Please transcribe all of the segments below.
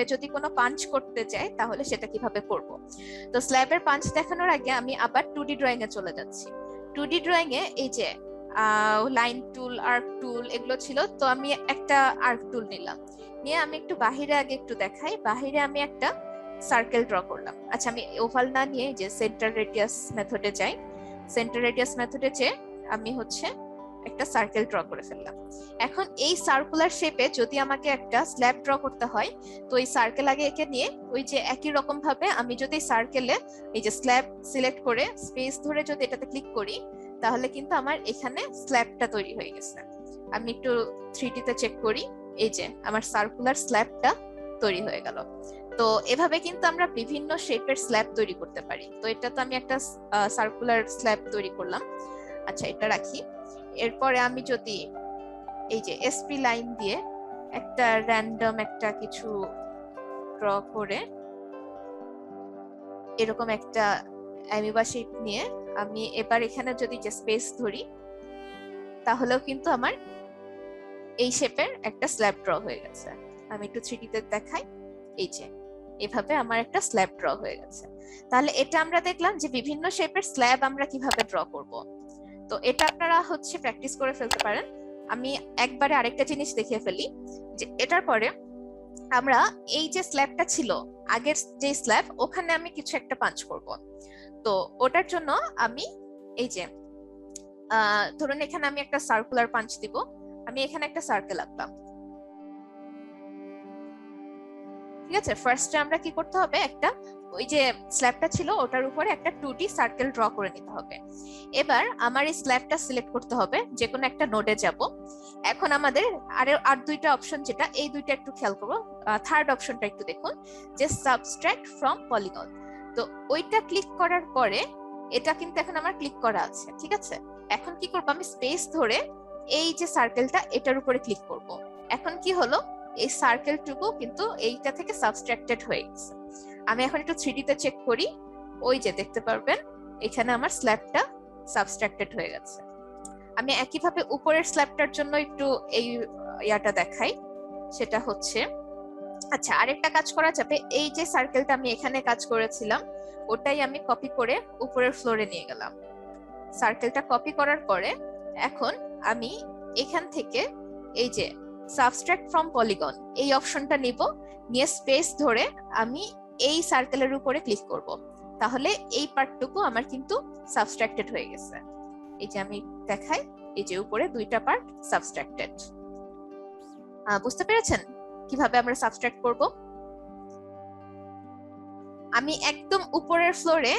স্ল্যাবে যদি কোনো পাঞ্চ করতে চাই তাহলে সেটা কিভাবে করব। তো স্ল্যাবের পাঞ্চ দেখানোর আগে আমি আবার 2D ড্রয়িং এ চলে যাচ্ছি। 2D ড্রয়িং এ এই যে লাইন টুল, আর্ক টুল এগুলো ছিল, তো আমি একটা আর্ক টুল নিলাম, নিয়ে আমি একটু বাহিরে আগে একটু দেখাই, বাহিরে আমি একটা সার্কেল ড্র করলাম। আচ্ছা, আমি ওভাল না নিয়ে যে সেন্টার রেডিয়াস মেথডে যাই, সেন্টার রেডিয়াস মেথডে যেয়ে আমি হচ্ছে একটা সার্কেল ড্র করে ফেললাম। এখন এই সার্কুলার শেপে যদি আমাকে একটা স্ল্যাব ড্র করতে হয়, তো এই সার্কেল আগে এঁকে নিয়ে ওই যে একই রকম ভাবে আমি যদি সার্কেলে এই যে স্ল্যাব সিলেক্ট করে স্পেস ধরে যদি এটাতে ক্লিক করি, তাহলে কিন্তু আমার এখানে স্ল্যাবটা তৈরি হয়ে গেছে। আমি একটু 3D তে চেক করি, এই যে আমার সার্কুলার স্ল্যাবটা তৈরি হয়ে গেল। তো এভাবে কিন্তু আমরা বিভিন্ন শেপের স্ল্যাব তৈরি করতে পারি। তো এটা তো আমি একটা সার্কুলার স্ল্যাব তৈরি করলাম। আচ্ছা, এটা রাখি। এরপরে আমি যদি এই যে এসপি লাইন দিয়ে একটা র্যান্ডম একটা কিছু ড্র করে এরকম একটা অ্যামিবা শেপ নিয়ে আমি এবার এখানে যদি যে স্পেস ধরি, তাহলেও কিন্তু আমার এই শেপের একটা স্ল্যাব ড্র হয়ে গেছে। আমি একটু 3D তে দেখাই, এই যে এভাবে আমার একটা স্ল্যাব ড্র হয়ে গেছে। তাহলে এটা আমরা দেখলাম যে বিভিন্ন শেপের স্ল্যাব আমরা কিভাবে ড্র করব। তো এটা আপনারা হচ্ছে প্র্যাকটিস করে ফেলতে পারেন। আমি একবারে আরেকটা জিনিস দেখিয়ে ফেলি, যে এটার পরে আমরা এই যে স্ল্যাবটা ছিল আগের যে স্ল্যাব, ওখানে আমি কিছু একটা পাঞ্চ করব। তো ওটার জন্য আমি এই যে ধরুন এখানে আমি একটা সার্কুলার পাঞ্চ দিব, আমি এখানে একটা সার্কেল আঁকলাম। ঠিক আছে, ফার্স্টে আমরা কি করতে হবে, একটা ওই যে স্ল্যাবটা ছিল ওটার উপরে একটা 2D সার্কেল ড্র করে নিতে হবে। এবার আমার এই স্ল্যাবটা সিলেক্ট করতে হবে, যে কোনো একটা নোডে যাব। এখন আমাদের আর দুইটা অপশন, যেটা এই দুইটা একটু খেয়াল করবো, থার্ড অপশনটা একটু দেখুন, যে সাবস্ট্রাক্ট ফ্রম পলিগন। তো ওইটা ক্লিক করার পরে এটা কিন্তু এখন আমার ক্লিক করা আছে, ঠিক আছে। এখন কি করবো, আমি স্পেস ধরে এই যে সার্কেলটা এটার উপরে ক্লিক করব। এখন কি হলো, এই সার্কেলটুকু কিন্তু এইটা থেকে সাবস্ট্রাক্টেড হয়ে গেছে। আমি এখন একটু 3D তে চেক করি, ওই যে দেখতে পারবেন এখানে আমার স্ল্যাবটা সাবস্ট্রাক্টেড হয়ে গেছে। আমি একইভাবে উপরের স্ল্যাবটার জন্য একটু এই ইয়াটা দেখাই, সেটা হচ্ছে, আচ্ছা আরেকটা কাজ করা যাবে, এই যে সার্কেলটা আমি এখানে কাজ করেছিলাম ওটাই আমি কপি করে উপরের ফ্লোরে নিয়ে গেলাম। সার্কেলটা কপি করার পরে এখন আমি এখান থেকে এই যে সাবস্ট্রাক্ট ফ্রম পলিগন এই অপশনটা নিব, নিয়ে স্পেস ধরে আমি এই সার্কেলের উপরে ক্লিক করব। তাহলে এই পার্টটুকু আমার কিন্তু সাবস্ট্রাক্টেড হয়ে গেছে। এই যে আমি দেখাই, এই যে উপরে দুইটা পার্ট সাবস্ট্রাক্টেড। বুঝতে পেরেছেন কিভাবে আমরা সাবস্ট্রাক্ট করব? আমি একদম উপরের ফ্লোরে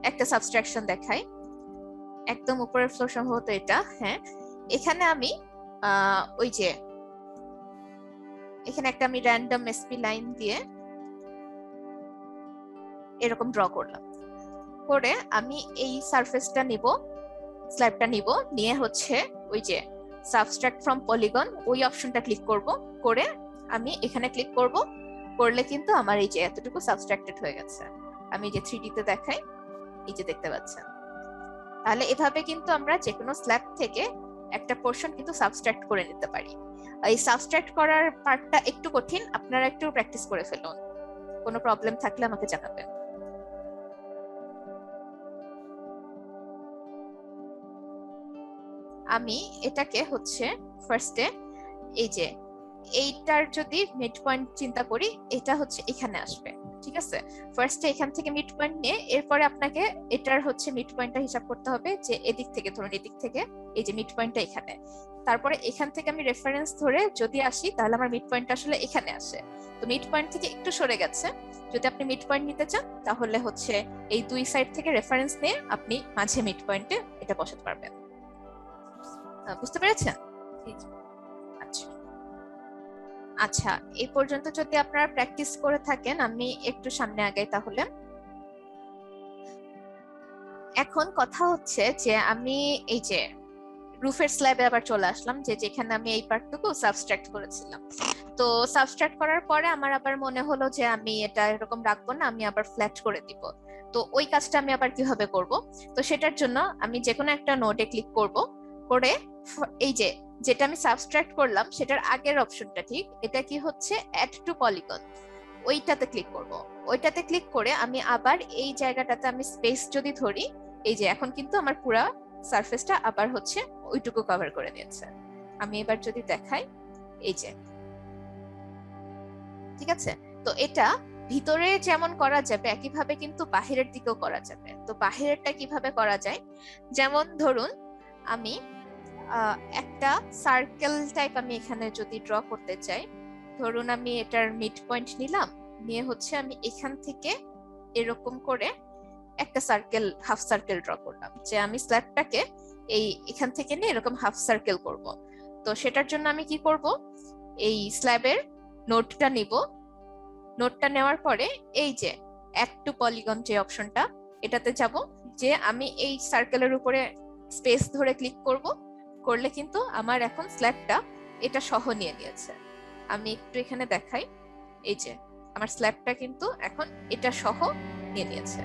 একটা সাবস্ট্রাকশন দেখাই, একদম উপরের ফ্লোর সম্ভবত এটা, হ্যাঁ। এখানে আমি ওই যে এখানে একটা আমি র্যান্ডম এসপি লাইন দিয়ে এরকম ড্র করলাম, করে আমি এই সারফেসটা নিব, স্ল্যাবটা নিব, নিয়ে হচ্ছে ওই যে সাবস্ট্রাক্ট ফ্রম পলিগন ওই অপশনটা ক্লিক করব, করে আমি এখানে ক্লিক করব, করলে কিন্তু আমার এই যে এতটুকু সাবস্ট্রাক্টেড হয়ে গেছে। আমি যে 3D তে দেখাই, এই যে দেখতে পাচ্ছেন। তাহলে এভাবে কিন্তু আমরা যে কোনো স্ল্যাব থেকে একটা পোরশন কিন্তু সাবস্ট্রাক্ট করে নিতে পারি। এই সাবস্ট্রাক্ট করার পার্টটা একটু কঠিন, আপনারা একটু প্র্যাকটিস করে ফেলুন। কোনো প্রবলেম থাকলে আমাকে জানাবেন। আমি এটাকে হচ্ছে ফার্স্টে এই যে এইটার যদি মিড পয়েন্ট চিন্তা করি, এটা হচ্ছে এখানে আসবে, ঠিক আছে। ফার্স্টে এখান থেকে মিড পয়েন্ট নিয়ে এরপরে আপনাকে এটার হচ্ছে মিড পয়েন্টটা হিসাব করতে হবে, যে এদিক থেকে ধরুন এদিক থেকে এই যে মিড পয়েন্টটা এখানে, তারপরে এখান থেকে আমি রেফারেন্স ধরে যদি আসি তাহলে আমার মিড পয়েন্ট আসলে এখানে আসে। তো মিড পয়েন্ট থেকে একটু সরে গেছে, যদি আপনি মিড পয়েন্ট নিতে চান তাহলে হচ্ছে এই দুই সাইড থেকে রেফারেন্স নিয়ে আপনি মাঝে মিড পয়েন্টে এটা বসাতে পারবেন। বুঝতে পেরেছেন? আচ্ছা আচ্ছা, এই পর্যন্ত যদি আপনারা প্র্যাকটিস করে থাকেন, আমি একটু সামনে আগাই তাহলে। এখন কথা হচ্ছে যে আমি এই যে রুফের স্ল্যাবে আবার চলে আসলাম, যে যেখানে আমি এই পার্টটুকু সাবস্ট্রাক্ট করেছিলাম। তো সাবস্ট্রাক্ট করার পরে আমার আবার মনে হলো যে আমি এটা এরকম রাখবো না, আমি আবার ফ্ল্যাট করে দিব। তো ওই কাজটা আমি আবার কিভাবে করব? তো সেটার জন্য আমি যে কোনো একটা নোডে ক্লিক করব, করে এই যে যেটা আমি সাবস্ট্রাক্ট করলাম সেটার আগের অপশনটা, ঠিক এটা কি হচ্ছে অ্যাড টু পলিগন, ওইটাতে ক্লিক করব। ওইটাতে ক্লিক করে আমি আবার এই জায়গাটাতে আমি স্পেস যদি ধরি, এই যে এখন কিন্তু আমার পুরা সারফেসটা আবার হচ্ছে ওইটুকু কভার করে নিয়েছে। আমি এবার যদি দেখাই, এই যে ঠিক আছে। তো এটা ভিতরে যেমন করা যাবে একইভাবে কিন্তু বাহিরের দিকেও করা যাবে। তো বাহিরেরটা কিভাবে করা যায়, যেমন ধরুন আমি একটা সার্কেল টাইপ আমি এখানে যদি ড্র করতে চাই, ধরুন আমি এটার মিড পয়েন্ট নিলাম, নিয়ে হচ্ছে আমি এখান থেকে এরকম করে একটা সার্কেল, হাফ সার্কেল ড্র করলাম, যে আমি স্ল্যাবটাকে এখান থেকে নিয়ে এরকম হাফ সার্কেল করব। তো সেটার জন্য আমি কি করব, এই স্ল্যাবের নোটটা নিব, নোটটা নেওয়ার পরে এই যে অ্যাড টু পলিগন যে অপশনটা, এটাতে যাব, যে আমি এই সার্কেলের উপরে স্পেস ধরে ক্লিক করব, করলে কিন্তু আমার এখন স্ল্যাবটা এটা সহ নিয়ে নিয়েছে। আমি একটু এখানে দেখাই, এই যে আমার স্ল্যাবটা কিন্তু এখন এটা সহ নিয়ে নিয়েছে।